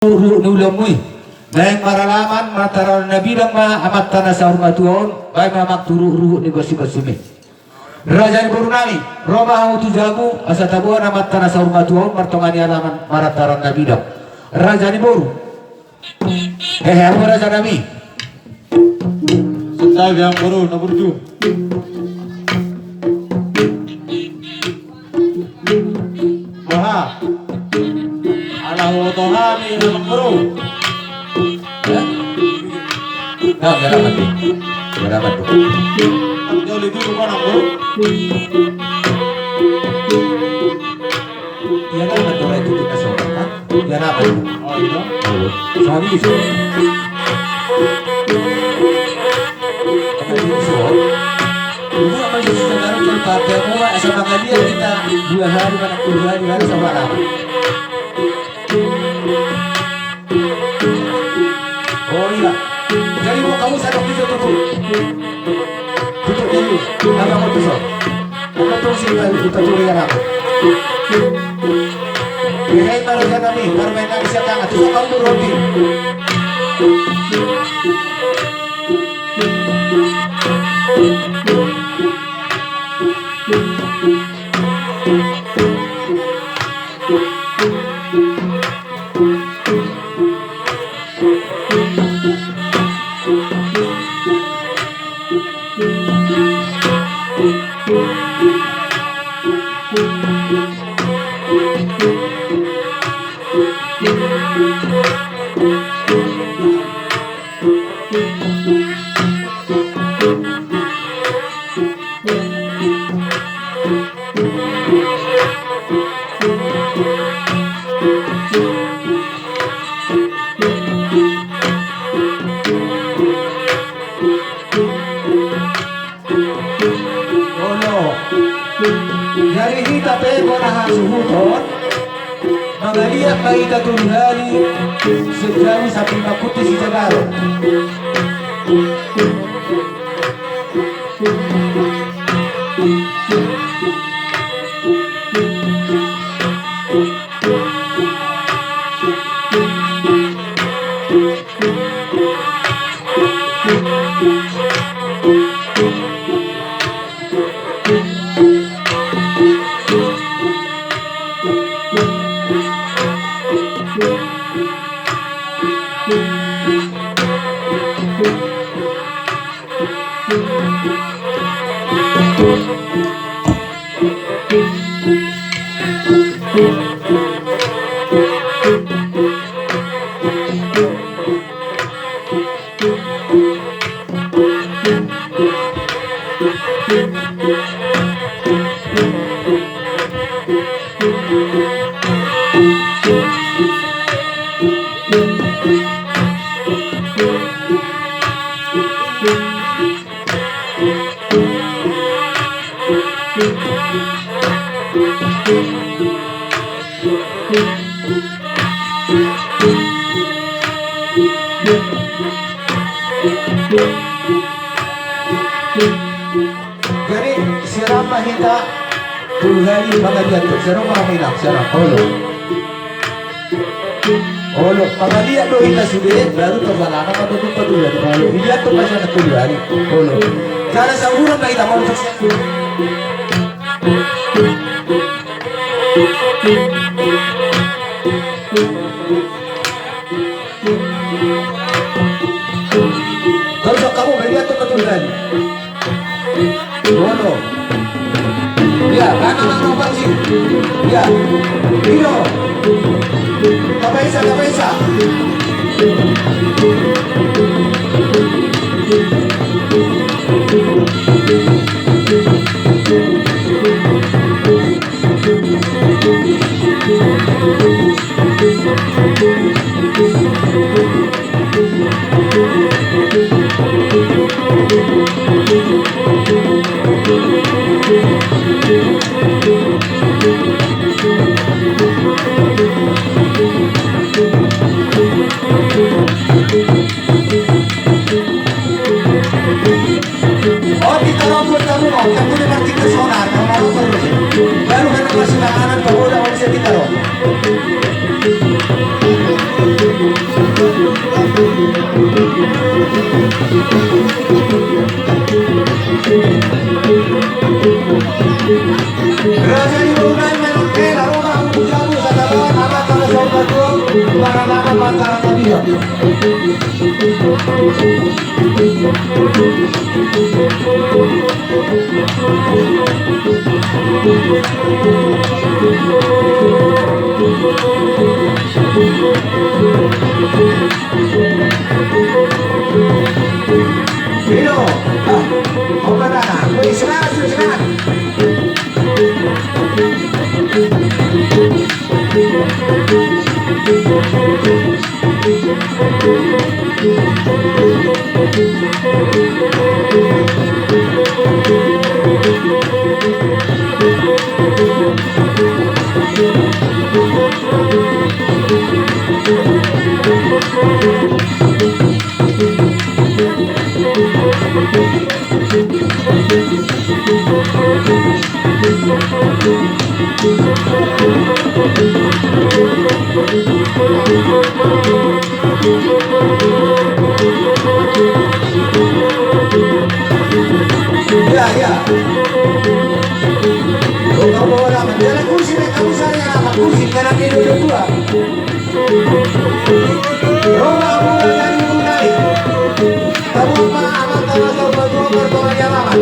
Nulamoy dahil maralaman mataran nabi lang amat tanah sa hormatuon baik mamak turu-uru negosiasi me Raja Burunani Roma tu jago asa tabuan amat tanah sa hormatuon martongani alaman marataran nabi lang Raja ni Boru apa Raja Nabi Sentau yang baru nomor 7 Wah Alahu Tuhami nomor baru nah garamat tu Jauh itu bukan nomor ya garamat tu itu kita sobat kan garamat tu Oh iya suami itu Ibu apa yang sebenarnya terpakai semua sama dia kita 2 hari mana 2 hari mana sama apa? Oh iya, jadi mau kamu sadar bisa tutup dulu, apa mau tutup? Apa tuh sih kita tutup dengan apa? Ini baru kan kami, baru main lagi siapa nggak tuh kamu roti. Dari kita pegonahan suhuton Mangaliak kita tunghali Sejauh sapi makuti si Jagaro Jadi siapa kita tunghali pangalian tu siapa mahaminak siapa Olo pangalian do kita sudah baru terbalana pada tu patulan olo dia tu masih nak tunghali olo cara sahuran kita mau Kalau kamu melihat tu patulan Bono. Ya, kanan nomor sih. Ya. Hiro. Kabeza. maralaman mataran Nabi Dawud. Hilo, mau mana? Boleh serat. Ya. Oh, kamu orang jalan kursi deh, kamu saya apa kursi karena dia dua. Oh, kamu dari Brunei. Kamu aman tahu berdoa yang lama.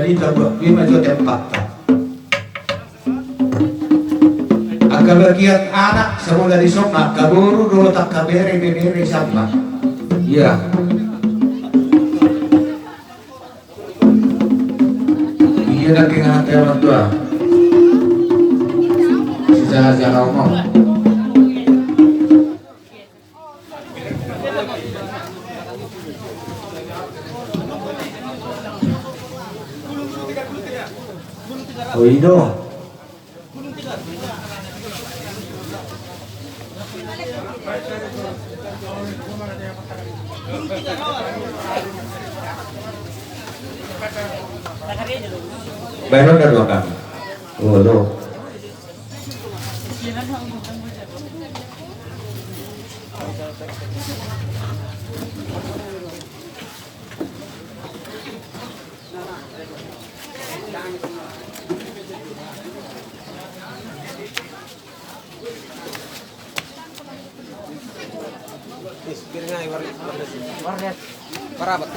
jadi tabak lima itu tempat. Agak bagian anak semua dari soma kaburu dulu tak kabere bebere sama. Iya. Iya nak ingat ya orang tua. Sisa ngomong. Oh itu. Baru udah dua kali. Oh lo. Warnet. Marabat.